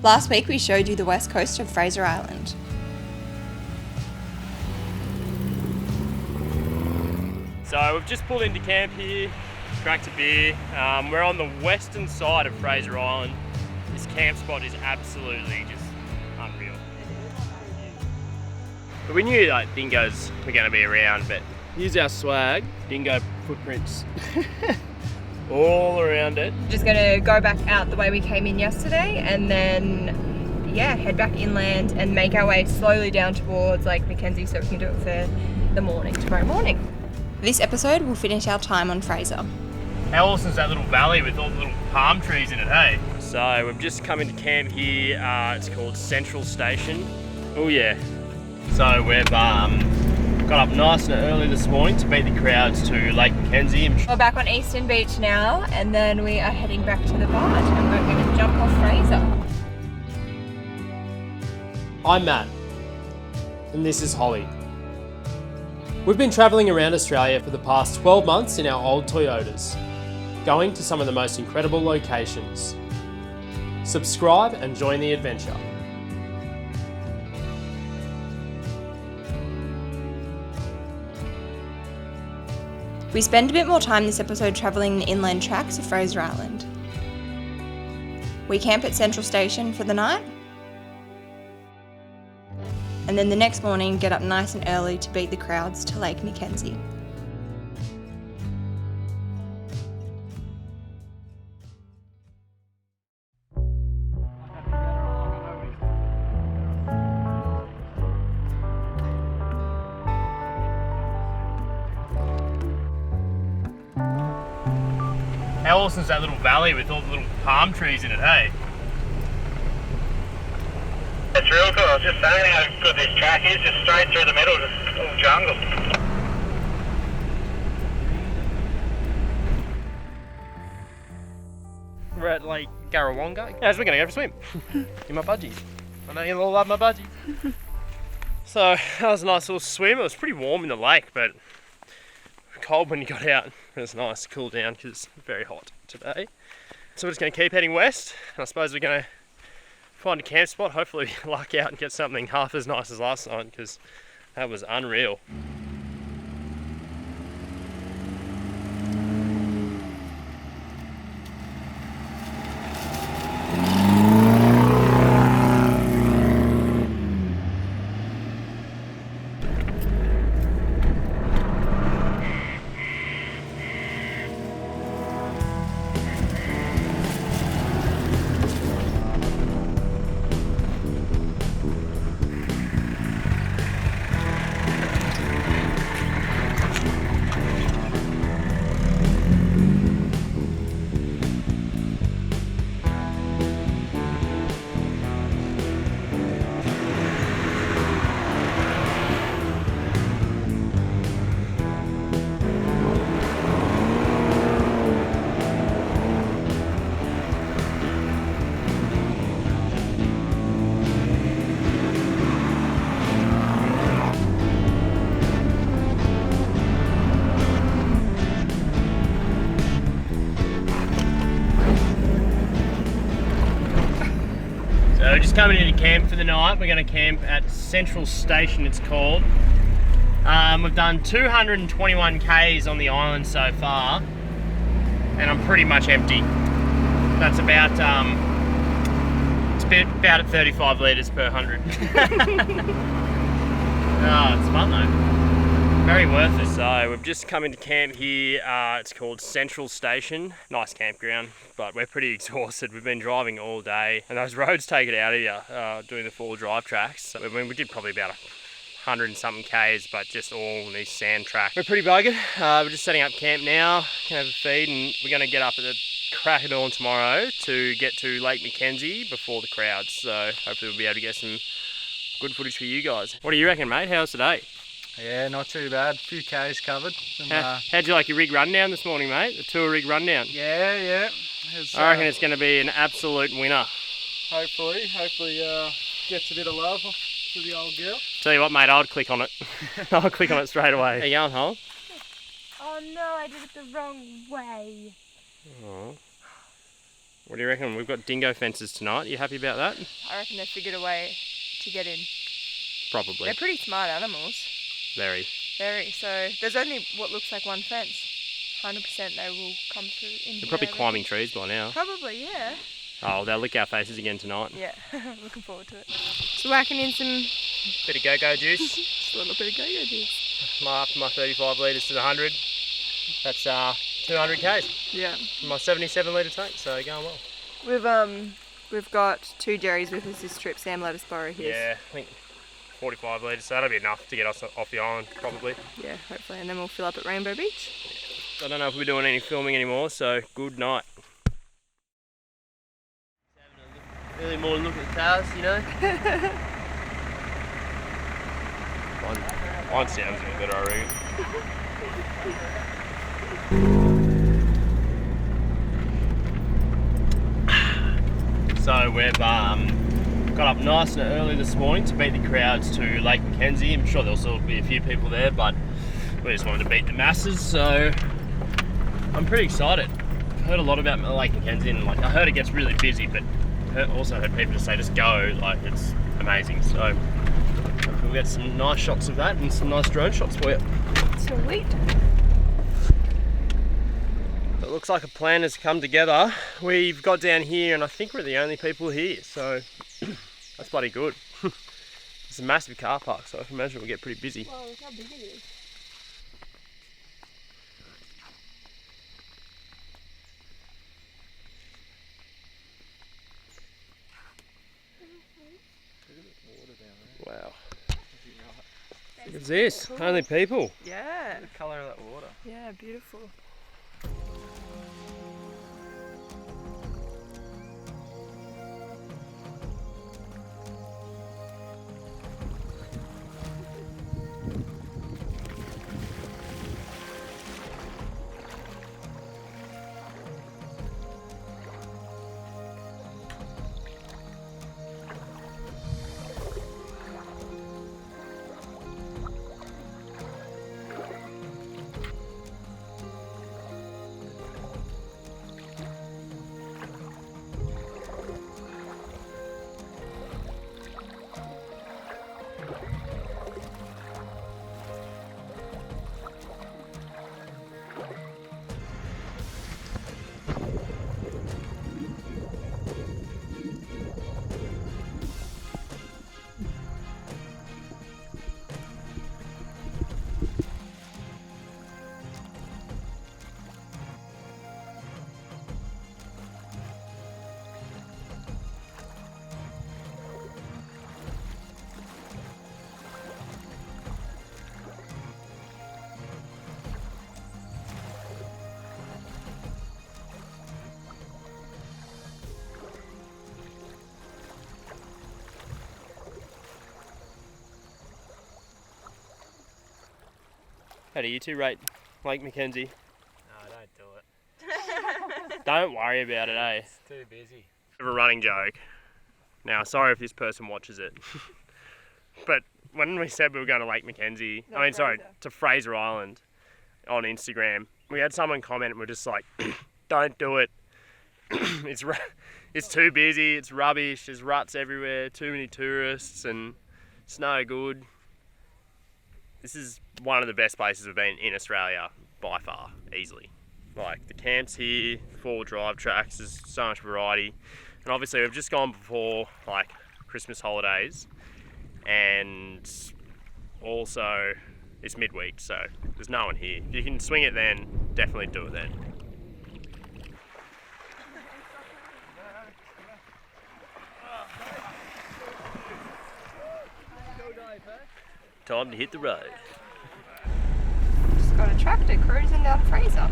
Last week we showed you the west coast of Fraser Island. So we've just pulled into camp here, cracked a beer. We're on the western side of Fraser Island. This camp spot is absolutely just unreal. But we knew that dingoes were going to be around, but here's our swag. Dingo footprints all around it. Just gonna go back out the way we came in yesterday and then head back inland and make our way slowly down towards Lake McKenzie so we can do it for the morning, tomorrow morning. This episode will finish our time on Fraser. How awesome is that little valley with all the little palm trees in it, hey? So we've just come into camp here. It's called Central Station. Oh yeah. So we've got up nice and early this morning to beat the crowds to Lake McKenzie. We're back on Eastern Beach now and then we are heading back to the barge and we're going to jump off Fraser. I'm Matt, and this is Holly. We've been travelling around Australia for the past 12 months in our old Toyotas, going to some of the most incredible locations. Subscribe and join the adventure. We spend a bit more time this episode travelling the inland tracks of Fraser Island. We camp at Central Station for the night, and then the next morning get up nice and early to beat the crowds to Lake McKenzie. How awesome is that little valley with all the little palm trees in it, hey? It's real cool. I was just saying how good this track is, just straight through the middle, just all jungle. We're at Lake Garrawonga. Yes, we're going to go for a swim in my budgies. I know you all love my budgies. So that was a nice little swim. It was pretty warm in the lake, but cold when you got out. It was nice to cool down because it's very hot today. So we're just going to keep heading west, and I suppose we're going to find a camp spot, hopefully luck out and get something half as nice as last night because that was unreal. So just coming into camp for the night. We're going to camp at Central Station, it's called. We've done 221 Ks on the island so far, and I'm pretty much empty. That's about about at 35 litres per 100. Oh, it's fun though. Very worth it. So we've just come into camp here. It's called Central Station. Nice campground, but we're pretty exhausted. We've been driving all day, and those roads take it out of you doing the 4-wheel drive tracks. So, I mean, we did probably about 100 and something Ks, but just all on these sand tracks. We're pretty buggered. We're just setting up camp now. Can have a feed, and we're going to get up at the crack of dawn tomorrow to get to Lake McKenzie before the crowds. So hopefully we'll be able to get some good footage for you guys. What do you reckon, mate? How's today? Yeah, not too bad. A few Ks covered. How'd you like your rig rundown this morning, mate? The tour rig rundown? Yeah. I reckon it's going to be an absolute winner. Hopefully gets a bit of love to the old girl. Tell you what, mate, I'll click on it. I'll click on it straight away. How you going, Hol? Oh no, I did it the wrong way. Oh. What do you reckon? We've got dingo fences tonight. You happy about that? I reckon they figured a way to get in. Probably. They're pretty smart animals. Very. Very. So there's only what looks like one fence. 100% they will come through in. They're probably climbing trees by now. Probably, yeah. Oh, they'll lick our faces again tonight. Yeah, looking forward to it. So whacking in some... Bit of go-go juice. Just a little bit of go-go juice. After my 35 litres to the 100. That's 200 k's. Yeah. My 77 litre tank, so going well. We've got 2 Jerrys with us this trip. Sam let us borrow his. Yeah, I think 45 litres, so that'll be enough to get us off the island, probably. Yeah, hopefully, and then we'll fill up at Rainbow Beach. I don't know if we're doing any filming anymore, so good night. Early morning look at the towers, you know? Mine sounds a bit better, I reckon. So we've got up nice and early this morning to beat the crowds to Lake McKenzie. I'm sure there'll still be a few people there, but we just wanted to beat the masses, so I'm pretty excited. I've heard a lot about Lake McKenzie, and I heard it gets really busy, but also heard people just say just go, it's amazing. So we'll get some nice shots of that and some nice drone shots for you. Sweet. It looks like a plan has come together. We've got down here and I think we're the only people here, so that's bloody good. It's a massive car park, so I can imagine we'll get pretty busy. Wow, look how big it is. Wow. Look at this, only people. Yeah. The colour of that water. Yeah, beautiful. How do you two rate Lake McKenzie? No, don't do it. Don't worry about it, eh? It's too busy. Bit of a running joke. Now, sorry if this person watches it. But when we said we were going to Lake McKenzie, to Fraser Island on Instagram, we had someone comment and we're just like, don't do it. It's too busy, it's rubbish, there's ruts everywhere, too many tourists, and it's no good. This is one of the best places we've been in Australia by far, easily. The camps here, 4-wheel drive tracks, there's so much variety. And obviously we've just gone before Christmas holidays, and also it's midweek, so there's no one here. If you can swing it then, definitely do it then. Time to hit the road. Just got a tractor cruising down Fraser.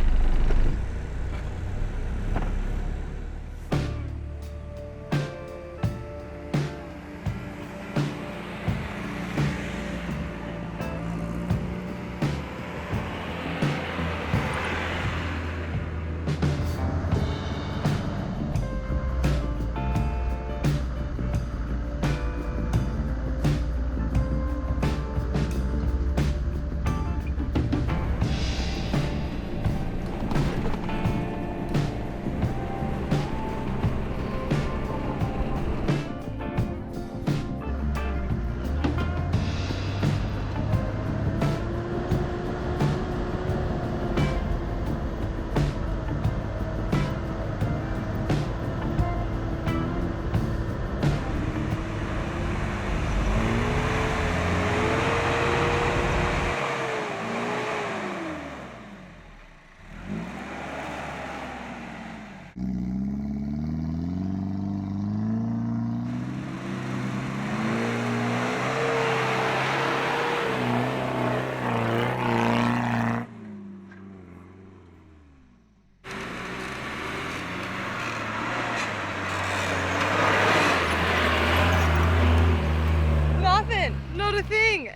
not a thing.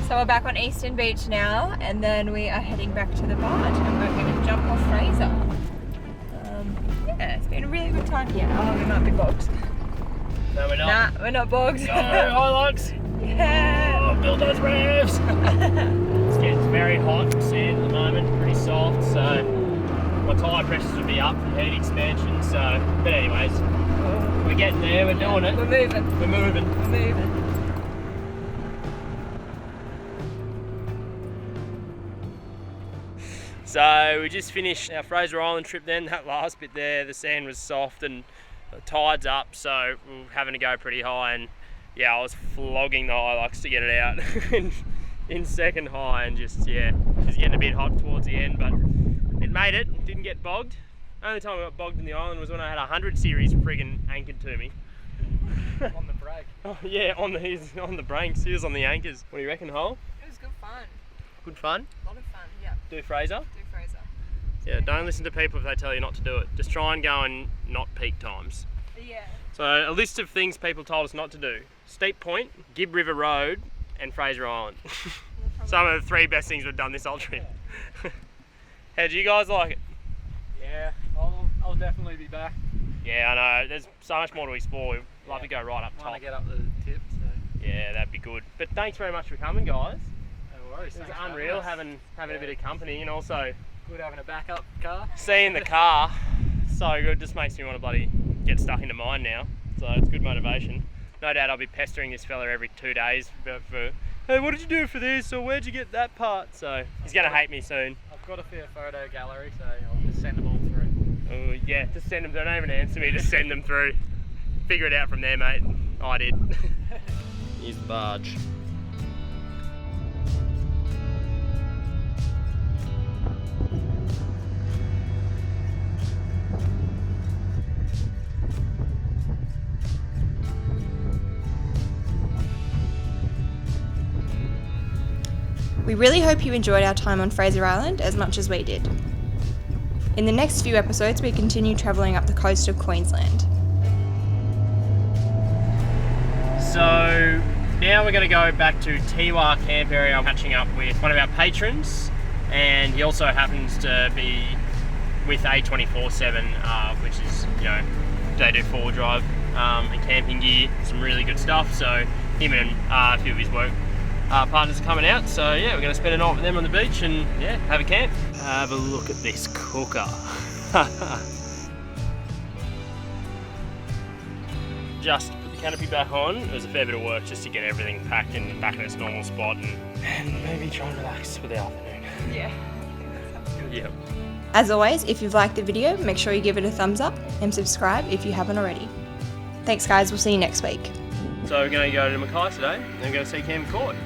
So we're back on Eastern Beach now, and then we are heading back to the barge, and we're going to jump off Fraser. Yeah, it's been a really good time here. Oh, we might be bogged. No, we're not. Nah, we're not bogged. Go, Hilux! Yeah. Oh, build those revs! It's getting very hot, sand at the moment, pretty soft, so my tyre pressures would be up for heat expansion, so, but anyways, we're getting there, we're doing it. We're moving. We're moving. We're moving. So we just finished our Fraser Island trip then. That last bit there, the sand was soft and the tide's up, so we were having to go pretty high, and yeah, I was flogging the Hilux to get it out in second high, and just, yeah, it was getting a bit hot towards the end, but it made it, didn't get bogged. Only time I got bogged in the island was when I had a 100 series friggin' anchored to me. On the brake. Oh yeah, on the brakes, he was on the anchors. What do you reckon, Hole? It was good fun. Good fun? A lot of fun, yeah. Do Fraser? Do Fraser. Yeah, don't listen to people if they tell you not to do it. Just try and go in not peak times. Yeah. So a list of things people told us not to do. Steep Point, Gibb River Road, and Fraser Island. Some of the 3 best things we've done this whole trip. How do you guys like it? Yeah, I'll definitely be back. Yeah, I know. There's so much more to explore. We'd love to go right up Want top. to get up the tip, so Yeah, that'd be good. But thanks very much for coming, guys. no worries. It was Thanks for unreal having us. having a bit of company, and also Good having a backup car. seeing the car. So good. Just makes me want to bloody get stuck into mine now. So it's good motivation. No doubt I'll be pestering this fella every 2 days for hey, what did you do for this, or where'd you get that part? So he's gonna hate me soon. I've got a fair photo gallery, so I'll just send them all through. Oh yeah, just send them. Don't even answer me. Just send them through. Figure it out from there, mate. I did. Here's the barge. We really hope you enjoyed our time on Fraser Island as much as we did. In the next few episodes, we continue travelling up the coast of Queensland. So now we're going to go back to Tiwa camp area. I'm catching up with one of our patrons, and he also happens to be with A24/7, which is, you know, they do 4-wheel drive and camping gear, some really good stuff. So him and a few of his work partners are coming out. So yeah, we're going to spend a night with them on the beach and yeah, have a camp. Have a look at this cooker. Just put the canopy back on. It was a fair bit of work just to get everything packed in back in its normal spot, and maybe try and relax for the afternoon. Yeah. Yep. As always, if you've liked the video, make sure you give it a thumbs up and subscribe if you haven't already. Thanks guys, we'll see you next week. So we're going to go to Mackay today and we're going to see Cam Court.